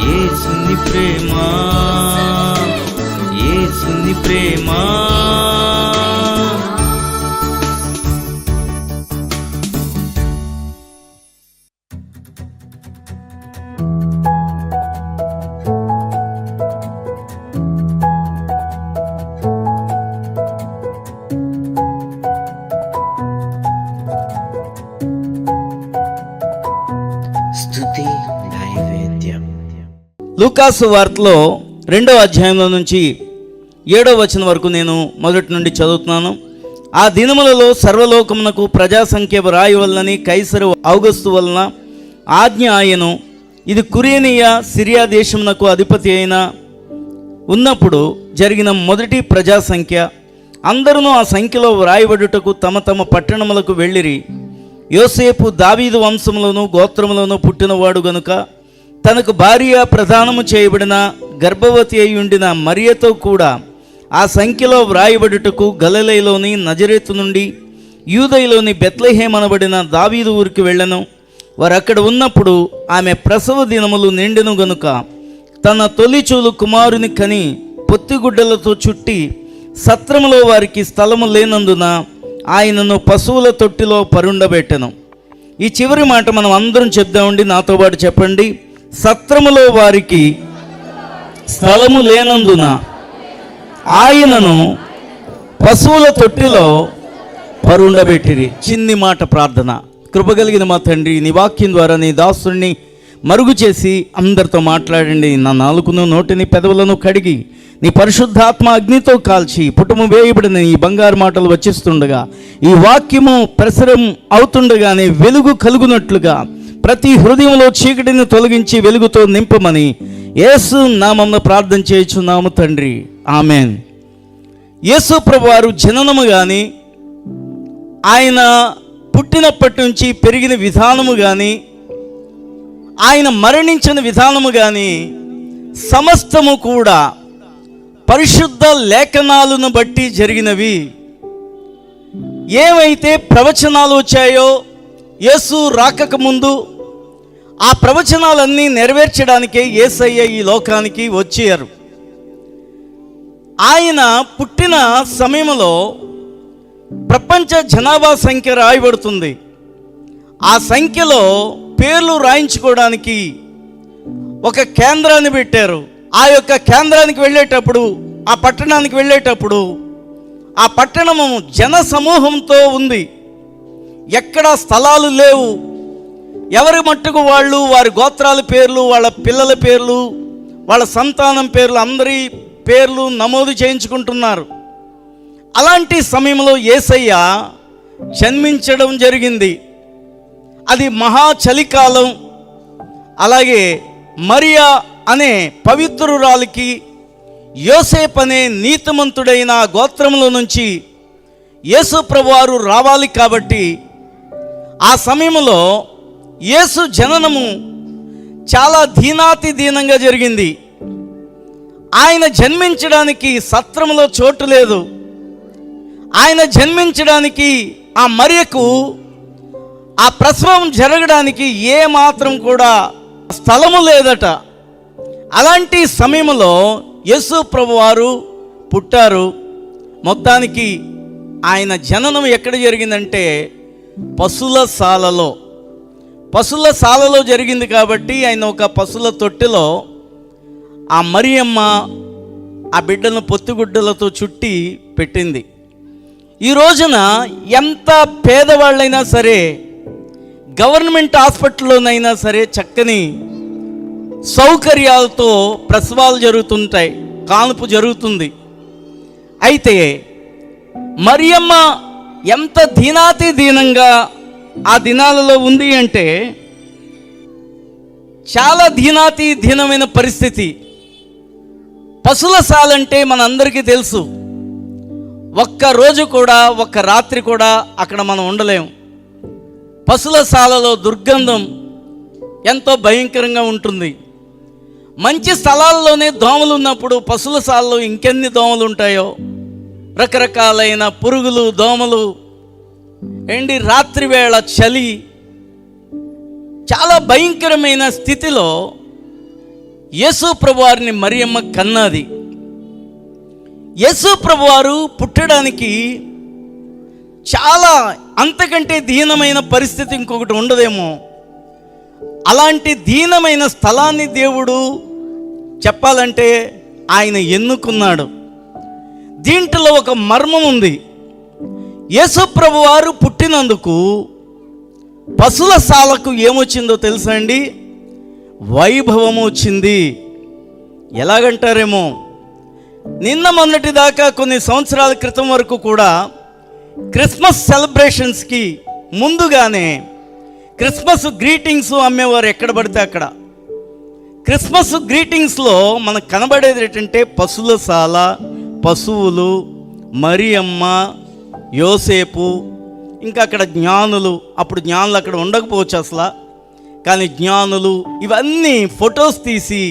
యేసుని ప్రేమ, యేసుని ప్రేమ. లూకాసు వార్తలో 2వ అధ్యాయంలో నుంచి 7వ వచనం వరకు నేను మొదటి నుండి చదువుతున్నాను. ఆ దినములలో సర్వలోకమునకు ప్రజాసంఖ్య వ్రాయవలనని కైసరు ఔగస్తు వలన ఆజ్ఞ ఆయను. ఇది కురేనియా సిరియా దేశమునకు అధిపతి అయిన ఉన్నప్పుడు జరిగిన మొదటి ప్రజాసంఖ్య. అందరూ ఆ సంఖ్యలో వ్రాయబడుటకు తమ తమ పట్టణములకు వెళ్ళిరి. యోసేపు దావీదు వంశములోను గోత్రములోను పుట్టినవాడు గనుక తనకు భార్య ప్రదానము చేయబడిన గర్భవతి అయి ఉండిన మరియతో కూడా ఆ సంఖ్యలో వ్రాయబడుటకు గలిలయలోని నజరేతు నుండి యూదయలోని బెత్లెహేము అనబడిన దావీదు ఊరికి వెళ్ళెను. వారు అక్కడ ఉన్నప్పుడు ఆమె ప్రసవ దినములు నిండెను గనుక తన తొలిచూలు కుమారుని కని పొత్తిగుడ్డలతో చుట్టి సత్రములో వారికి స్థలము లేనందున ఆయనను పశువుల తొట్టిలో పరుండబెట్టెను. ఈ చివరి మాట మనం అందరం చెప్దామండి, నాతో పాటు చెప్పండి. సత్రములో వారికి స్థలము లేనందున ఆయనను పశువుల తొట్టిలో పరుండబెట్టిరి. చిన్ని మాట ప్రార్థన. కృపగలిగిన మా తండ్రి, నీ వాక్యం ద్వారా నీ దాసుని మరుగు చేసి అందరితో మాట్లాడండి. నా నాలుకను నోటిని పెదవులను కడిగి నీ పరిశుద్ధాత్మ అగ్నితో కాల్చి పుటము వేయబడిన ఈ బంగారు మాటలు వచ్చిస్తుండగా ఈ వాక్యము ప్రసరం అవుతుండగానే వెలుగు కలుగునట్లుగా ప్రతి హృదయంలో చీకటిని తొలగించి వెలుగుతో నింపమని యేసు నామమున ప్రార్థన చేయుచున్నాము తండ్రి, ఆమెన్. యేసు ప్రభువారు జననము కానీ ఆయన పుట్టినప్పటి నుంచి పెరిగిన విధానము కానీ ఆయన మరణించిన విధానము కానీ సమస్తము కూడా పరిశుద్ధ లేఖనాలను బట్టి జరిగినవి. ఏవైతే ప్రవచనాలు వచ్చాయో యేసు రాకక ముందు ఆ ప్రవచనాలన్నీ నెరవేర్చడానికే యేసయ్య ఈ లోకానికి వచ్చారు. ఆయన పుట్టిన సమయంలో ప్రపంచ జనాభా సంఖ్య రాయబడుతుంది. ఆ సంఖ్యలో పేర్లు రాయించుకోవడానికి ఒక కేంద్రాన్ని పెట్టారు. ఆ యొక్క కేంద్రానికి వెళ్ళేటప్పుడు, ఆ పట్టణానికి వెళ్ళేటప్పుడు ఆ పట్టణము జన సమూహంతో ఉంది. ఎక్కడ స్థలాలు లేవు. ఎవరి మట్టుకు వాళ్ళు వారి గోత్రాల పేర్లు, వాళ్ళ పిల్లల పేర్లు, వాళ్ళ సంతానం పేర్లు, అందరి పేర్లు నమోదు చేయించుకుంటున్నారు. అలాంటి సమయంలో యేసయ్య జన్మించడం జరిగింది. అది మహా చలికాలం. అలాగే మరియా అనే పవిత్రురాలికి యోసేపు అనే నీతిమంతుడైన గోత్రంలో నుంచి యేసు ప్రభువారు రావాలి కాబట్టి ఆ సమయంలో యేసు జననము చాలా దీనాతి దీనంగా జరిగింది. ఆయన జన్మించడానికి సత్రములో చోటు లేదు. ఆయన జన్మించడానికి ఆ మరియకు ఆ ప్రసవం జరగడానికి ఏ మాత్రం కూడా స్థలము లేదట. అలాంటి సమయంలో యేసు ప్రభువారు పుట్టారు. మొత్తానికి ఆయన జననం ఎక్కడ జరిగిందంటే పశుల శాలలో జరిగింది. కాబట్టి ఆయన ఒక పశుల తొట్టిలో ఆ మరియమ్మ ఆ బిడ్డను పొత్తిగుడ్డలతో చుట్టి పెట్టింది. ఈ రోజున ఎంత పేదవాళ్ళైనా సరే, గవర్నమెంట్ హాస్పిటల్లోనైనా సరే చక్కని సౌకర్యాలతో ప్రసవాలు జరుగుతుంటాయి, కానుపు జరుగుతుంది. అయితే మరియమ్మ ఎంత దీనాతి దీనంగా ఆ దినాలలో ఉంది అంటే చాలా దీనాతి దీనమైన పరిస్థితి. పశుల శాలంటే మనందరికీ తెలుసు. ఒక్క రోజు కూడా, ఒక్క రాత్రి కూడా అక్కడ మనం ఉండలేము. పశుల శాలలో దుర్గంధం ఎంతో భయంకరంగా ఉంటుంది. మంచి స్థలాల్లోనే దోమలు ఉన్నప్పుడు పశుల శాలలో ఇంకెన్ని దోమలు ఉంటాయో, రకరకాలైన పురుగులు, దోమలు, రాత్రి వేళ చలి, చాలా భయంకరమైన స్థితిలో యేసు ప్రభువారిని మరియమ్మ కన్నది. యేసు ప్రభువారు పుట్టడానికి చాలా అంతకంటే దీనమైన పరిస్థితి ఇంకొకటి ఉండదేమో. అలాంటి దీనమైన స్థలాన్ని దేవుడు చెప్పాలంటే ఆయన ఎన్నుకున్నాడు. దీంట్లో ఒక మర్మం ఉంది. యేసు ప్రభువారు పుట్టినందుకు పశుల శాలకు ఏమొచ్చిందో తెలుసా అండి? వైభవం వచ్చింది. ఎలాగంటారేమో, నిన్న మొన్నటి దాకా కొన్ని సంవత్సరాల క్రితం వరకు కూడా క్రిస్మస్ సెలబ్రేషన్స్కి ముందుగానే క్రిస్మస్ గ్రీటింగ్స్ అమ్మేవారు ఎక్కడ పడితే అక్కడ. క్రిస్మస్ గ్రీటింగ్స్లో మనకు కనబడేది ఏంటంటే పశుల శాల, పశువులు, మరియమ్మ, యోసేపు, ఇంకా అక్కడ జ్ఞానులు. అప్పుడు జ్ఞానులు అక్కడ ఉండకపోవచ్చు అసలు, కానీ జ్ఞానులు ఇవన్నీ ఫొటోస్ తీసి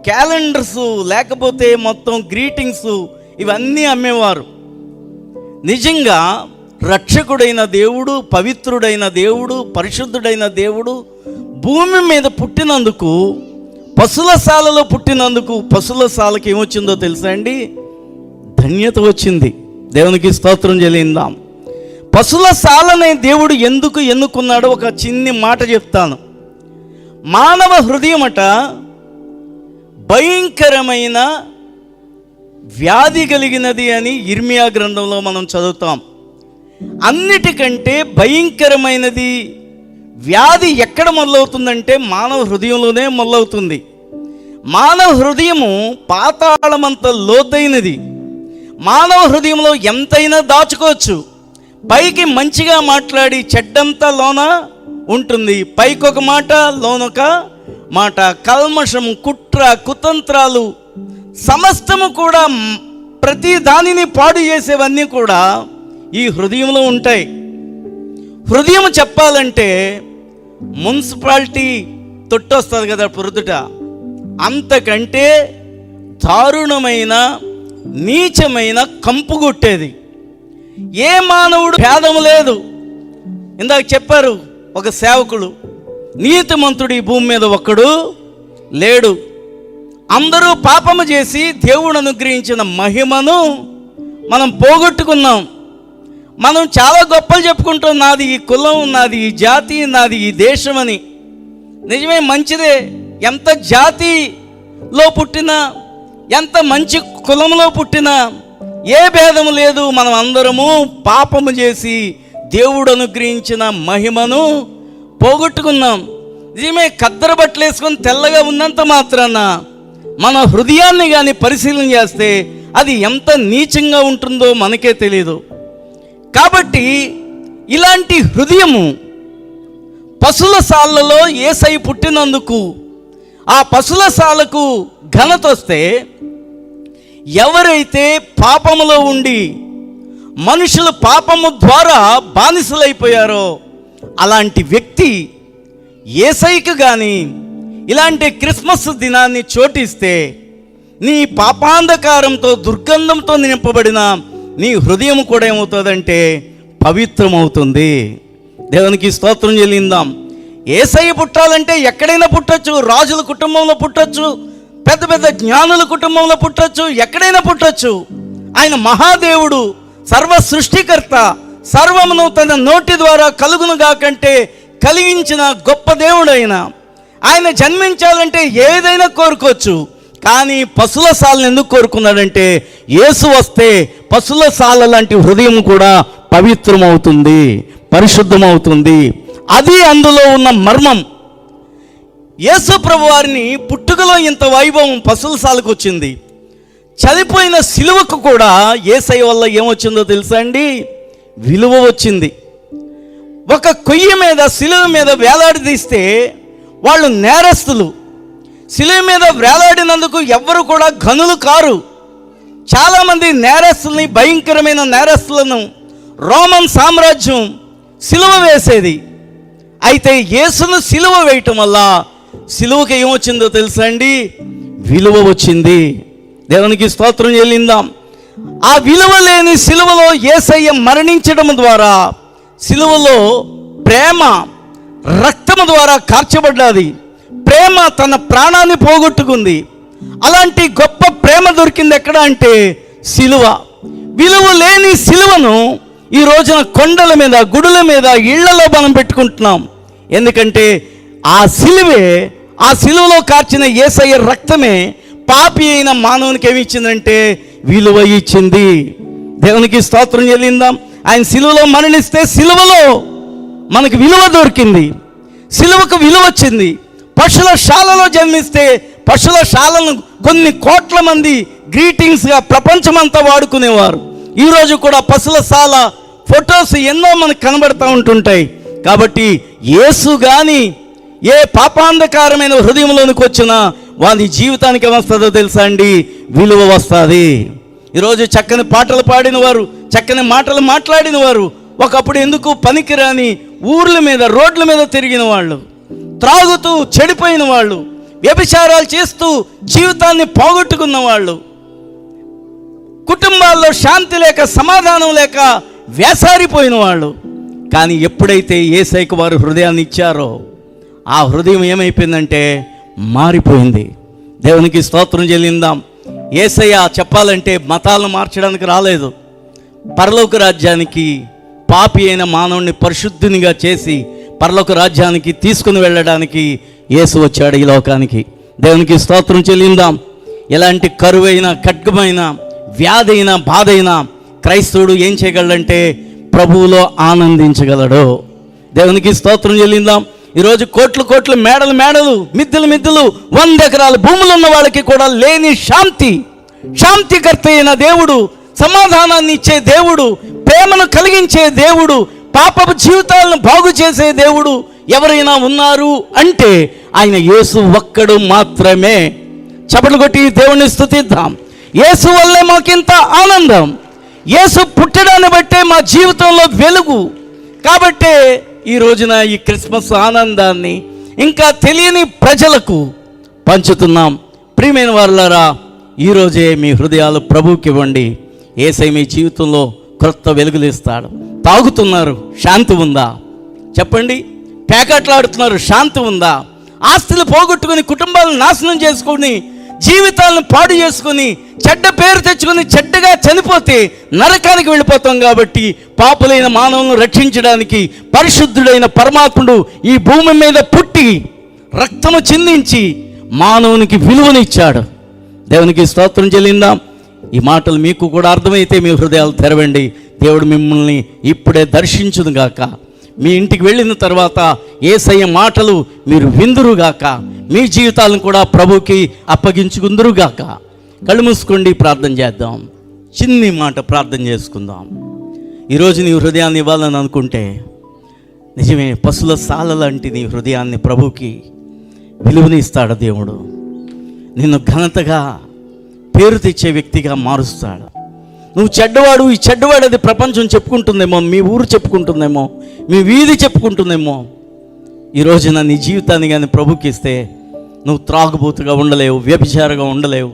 క్యాలెండర్స్ లేకపోతే మొత్తం గ్రీటింగ్స్ ఇవన్నీ అమ్మేవారు. నిజంగా రక్షకుడైన దేవుడు, పవిత్రుడైన దేవుడు, పరిశుద్ధుడైన దేవుడు భూమి మీద పుట్టినందుకు, పశుల శాలలో పుట్టినందుకు పశుల శాలకి ఏమొచ్చిందో తెలుసా అండి? ధన్యత వచ్చింది. దేవునికి స్తోత్రం చెల్లిందాం. పశుల శాలనే దేవుడు ఎందుకు ఎన్నుకున్నాడో ఒక చిన్ని మాట చెప్తాను. మానవ హృదయమట భయంకరమైన వ్యాధి కలిగినది అని ఇర్మియా గ్రంథంలో మనం చదువుతాం. అన్నిటికంటే భయంకరమైనది వ్యాధి ఎక్కడ మొదలవుతుందంటే మానవ హృదయంలోనే మొదలవుతుంది. మానవ హృదయము పాతాళమంత లోతైనది. మానవ హృదయంలో ఎంతైనా దాచుకోవచ్చు. పైకి మంచిగా మాట్లాడి చెడ్డంతా లోన ఉంటుంది. పైకి ఒక మాట, లోనొక మాట. కల్మషం, కుట్ర, కుతంత్రాలు సమస్తము కూడా, ప్రతి దానిని పాడు చేసేవన్నీ కూడా ఈ హృదయంలో ఉంటాయి. హృదయం చెప్పాలంటే మున్సిపాలిటీ తొట్టొస్తుంది కదా పొరుదుట, అంతకంటే దారుణమైన నీచమైన కంపు కొట్టేది. ఏ మానవుడు భేదం లేదు. ఇందాక చెప్పారు ఒక సేవకుడు, నీతిమంతుడు ఈ భూమి మీద ఒక్కడు లేడు. అందరూ పాపము చేసి దేవుడు అనుగ్రహించిన మహిమను మనం పోగొట్టుకున్నాం. మనం చాలా గొప్పలు చెప్పుకుంటాం, నాది ఈ కులం, నాది ఈ జాతి, నాది ఈ దేశం అని. నిజమే, మంచిదే. ఎంత జాతిలో పుట్టినా, ఎంత మంచి కులంలో పుట్టినా ఏ భేదం లేదు. మనం అందరము పాపము చేసి దేవుడు అనుగ్రహించిన మహిమను పోగొట్టుకున్నాం. నిజమే, కద్దరు బట్టలు వేసుకొని తెల్లగా ఉన్నంత మాత్రాన మన హృదయాన్ని కానీ పరిశీలన చేస్తే అది ఎంత నీచంగా ఉంటుందో మనకే తెలియదు. కాబట్టి ఇలాంటి హృదయము పశుల శాలలో యేసయ్య పుట్టినందుకు ఆ పశుల శాలకు ఘనత వస్తే, ఎవరైతే పాపములో ఉండి మనుషులు పాపము ద్వారా బానిసలైపోయారో అలాంటి వ్యక్తి యేసయ్యకు కానీ ఇలాంటి క్రిస్మస్ దినాన్ని చోటిస్తే, నీ పాపాంధకారంతో దుర్గంధంతో నింపబడిన నీ హృదయం కూడా ఏమవుతుందంటే పవిత్రమవుతుంది. దేవునికి స్తోత్రం చెల్లిందాం. యేసయ్య పుట్టాలంటే ఎక్కడైనా పుట్టొచ్చు. రాజుల కుటుంబంలో పుట్టొచ్చు, పెద్ద పెద్ద జ్ఞానుల కుటుంబంలో పుట్టొచ్చు, ఎక్కడైనా పుట్టొచ్చు. ఆయన మహాదేవుడు, సర్వ సృష్టికర్త, సర్వమును తన నోటి ద్వారా కలుగునుగా కంటే కలిగించిన గొప్ప దేవుడు ఆయన జన్మించాలంటే ఏదైనా కోరుకోవచ్చు. కానీ పశుల శాలను ఎందుకు కోరుకున్నాడంటే, యేసు వస్తే పశుల శాల లాంటి హృదయం కూడా పవిత్రమవుతుంది, పరిశుద్ధమవుతుంది. అది అందులో ఉన్న మర్మం. యేసు ప్రభు వారిని పుట్టుకలో ఇంత వైభవం పశుల శాలకు వచ్చింది. చనిపోయిన సిలువకు కూడా యేసయ్య వల్ల ఏమొచ్చిందో తెలుసా అండి? విలువ వచ్చింది. ఒక కొయ్య మీద, సిలువ మీద వేలాడదీస్తే వాళ్ళు నేరస్తులు. సిలువ మీద వేలాడినందుకు ఎవ్వరు కూడా ఘనులు కారు. చాలామంది నేరస్తుల్ని, భయంకరమైన నేరస్తులను రోమన్ సామ్రాజ్యం సిలువ వేసేది. అయితే యేసును సిలువ వేయటం వల్ల సిలువకి ఏమొచ్చిందో తెలుసా అండి? విలువ వచ్చింది. దేవునికి స్తోత్రం చెల్లిందాం. ఆ విలువ లేని సిలువలో యేసయ్య మరణించడం ద్వారా సిలువలో ప్రేమ, రక్తము ద్వారా కార్చబడ్డాది. ప్రేమ తన ప్రాణాన్ని పోగొట్టుకుంది. అలాంటి గొప్ప ప్రేమ దొరికింది ఎక్కడ అంటే సిలువ. విలువ లేని సిలువను ఈ రోజున కొండల మీద, గుడుల మీద, ఇళ్లలో మనం పెట్టుకుంటున్నాం. ఎందుకంటే ఆ సిలువలో కార్చిన యేసయ్య రక్తమే పాపి అయిన మానవునికి ఏమి ఇచ్చిందంటే విలువ ఇచ్చింది. దేవునికి స్తోత్రం చెల్లిందాం. ఆయన సిలువలో మరణిస్తే సిలువలో మనకు విలువ దొరికింది, సిలువకు విలువ వచ్చింది. పశుల శాలలో జన్మిస్తే పశుల శాలను కొన్ని కోట్ల మంది గ్రీటింగ్స్గా ప్రపంచమంతా వాడుకునేవారు. ఈరోజు కూడా పశుల శాల ఫొటోస్ ఎన్నో మనకు కనబడుతూ ఉంటుంటాయి. కాబట్టి యేసు కానీ ఏ పాపాంధకారమైన హృదయంలోనికి వచ్చినా వారి జీవితానికి ఏమొస్తుందో తెలుసా అండి? విలువ వస్తుంది. ఈరోజు చక్కని పాటలు పాడిన వారు, చక్కని మాటలు మాట్లాడిన వారు ఒకప్పుడు ఎందుకు పనికిరాని ఊర్ల మీద, రోడ్ల మీద తిరిగిన వాళ్ళు, త్రాగుతూ చెడిపోయిన వాళ్ళు, వ్యభిచారాలు చేస్తూ జీవితాన్ని పోగొట్టుకున్న వాళ్ళు, కుటుంబాల్లో శాంతి లేక, సమాధానం లేక వేసారిపోయిన వాళ్ళు. కానీ ఎప్పుడైతే యేసయ్యకు వారు హృదయాన్ని ఇచ్చారో ఆ హృదయం ఏమైపోయిందంటే మారిపోయింది. దేవునికి స్తోత్రం చెల్లిందాం. యేసయ్య చెప్పాలంటే మతాలను మార్చడానికి రాలేదు. పరలోక రాజ్యానికి పాపి అయిన మానవుడిని పరిశుద్ధినిగా చేసి పరలోక రాజ్యానికి తీసుకుని వెళ్ళడానికి యేసు వచ్చాడు ఈ లోకానికి. దేవునికి స్తోత్రం చెల్లిందాం. ఎలాంటి కరువైన, ఖడ్గమైన, వ్యాధి అయినా, బాధ అయినా క్రైస్తవుడు ఏం చేయగలడంటే ప్రభువులో ఆనందించగలడు. దేవునికి స్తోత్రం చెల్లిందాం. ఈరోజు కోట్లు మేడలు, మిద్దెలు 100 ఎకరాల భూములు ఉన్న వాళ్ళకి కూడా లేని శాంతికర్త అయిన దేవుడు, సమాధానాన్ని ఇచ్చే దేవుడు, ప్రేమను కలిగించే దేవుడు, పాపపు జీవితాలను బాగు చేసే దేవుడు ఎవరైనా ఉన్నారు అంటే ఆయన యేసు ఒక్కడు మాత్రమే. చప్పట్లు కొట్టి దేవుణ్ణి స్తుతిద్దాం. యేసు వల్లే మాకింత ఆనందం, యేసు పుట్టడాన్ని బట్టే మా జీవితంలో వెలుగు. కాబట్టే ఈ రోజున ఈ క్రిస్మస్ ఆనందాన్ని ఇంకా తెలియని ప్రజలకు పంచుతున్నాం. ప్రియమైన వారులారా, ఈరోజే మీ హృదయాలు ప్రభువుకి ఇవ్వండి. యేసయ్య మీ జీవితంలో క్రొత్త వెలుగులు ఇస్తాడు. తాగుతున్నారు, శాంతి ఉందా? చెప్పండి. పేకాట్లాడుతున్నారు, శాంతి ఉందా? ఆస్తులు పోగొట్టుకుని, కుటుంబాలను నాశనం చేసుకుని, జీవితాలను పాడు చేసుకుని, చెడ్డ పేరు తెచ్చుకొని చెడ్డగా చనిపోతే నరకానికి వెళ్ళిపోతాం. కాబట్టి పాపులైన మానవులను రక్షించడానికి పరిశుద్ధుడైన పరమాత్ముడు ఈ భూమి మీద పుట్టి రక్తము చిందించి మానవునికి విలువనిచ్చాడు. దేవునికి స్తోత్రం చెల్లిందాం. ఈ మాటలు మీకు కూడా అర్థమైతే మీ హృదయాలు తెరవండి. దేవుడు మిమ్మల్ని ఇప్పుడే దర్శించునుగాక. మీ ఇంటికి వెళ్ళిన తర్వాత యేసయ్య మాటలు మీరు విందురుగాక. మీ జీవితాలను కూడా ప్రభుకి అప్పగించుకుందురుగాక. కళ్ళు మూసుకోండి, ప్రార్థన చేద్దాం. చిన్ని మాట ప్రార్థన చేసుకుందాం. ఈరోజు నీ హృదయాన్ని ఇవ్వాలని అనుకుంటే నిజమే, పశుల సాల లాంటి నీ హృదయాన్ని ప్రభుకి విలువని ఇస్తాడు దేవుడు. నిన్ను ఘనతగా, పేరు తెచ్చే వ్యక్తిగా మారుస్తాడు. నువ్వు చెడ్డవాడు, ఈ చెడ్డవాడు అది ప్రపంచం చెప్పుకుంటుందేమో, మీ ఊరు చెప్పుకుంటుందేమో, మీ వీధి చెప్పుకుంటుందేమో. ఈ రోజున నీ జీవితాన్ని కానీ ప్రభుకి ఇస్తే నువ్వు త్రాగుబోతుగా ఉండలేవు, వ్యభిచారంగా ఉండలేవు,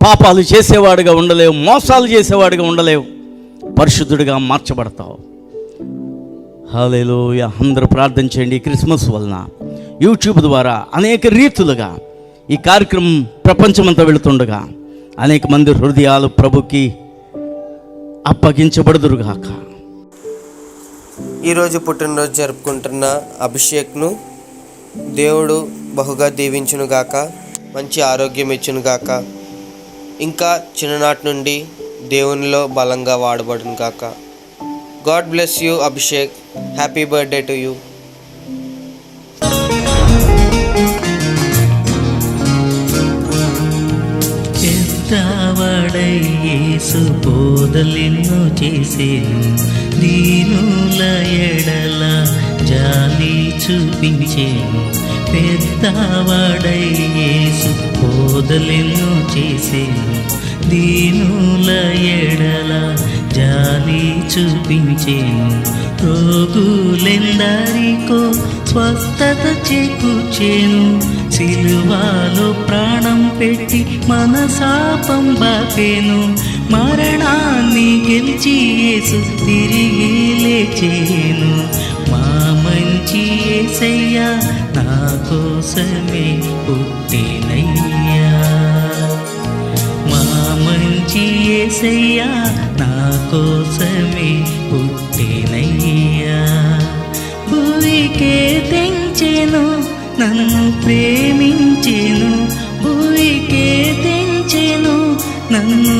పాపాలు చేసేవాడుగా ఉండలేవు, మోసాలు చేసేవాడుగా ఉండలేవు, పరిశుద్ధుడిగా మార్చబడతావు. హల్లెలూయా. అందరూ ప్రార్థన చేయండి. క్రిస్మస్ వలన యూట్యూబ్ ద్వారా అనేక రీతులుగా ఈ కార్యక్రమం ప్రపంచమంతా వెళుతుండగా అనేక మంది హృదయాలు ప్రభుకి అప్పగించబడుదురుగాక. ఈరోజు పుట్టినరోజు జరుపుకుంటున్న అభిషేక్ను దేవుడు బహుగా దీవించునుగాక, మంచి ఆరోగ్యం ఇచ్చునుగాక, ఇంకా చిన్ననాటి నుండి దేవునిలో బలంగా వాడబడునుగాక. God bless you Abhishek. Happy birthday to you. యేసు బోధలెన్నో చేసేను, దీనుల ఎడల జాలి చూపించేను. పెద్దవాడై యేసు బోధలెన్నో చేసేను, దీనుల ఎడల జాలి చూపించేను. రోగులెందరికో స్వస్థత చేకూర్చేను, సిలువలో ప్రాణం పెట్టి మన శాపం బాపెను. మరణాన్ని గెలిచి యేసు తిరిగి లేచేను. మా మంచి యేసు యేసయ్యా నా కోసమే పుట్టినయ్యా. మా మంచి యేసయ్యా నా కోసమే పుట్టినయ్యా. భూమికే తెంచెను నన్ను ప్రేమించెను, భూమికే తెంచెను నన్ను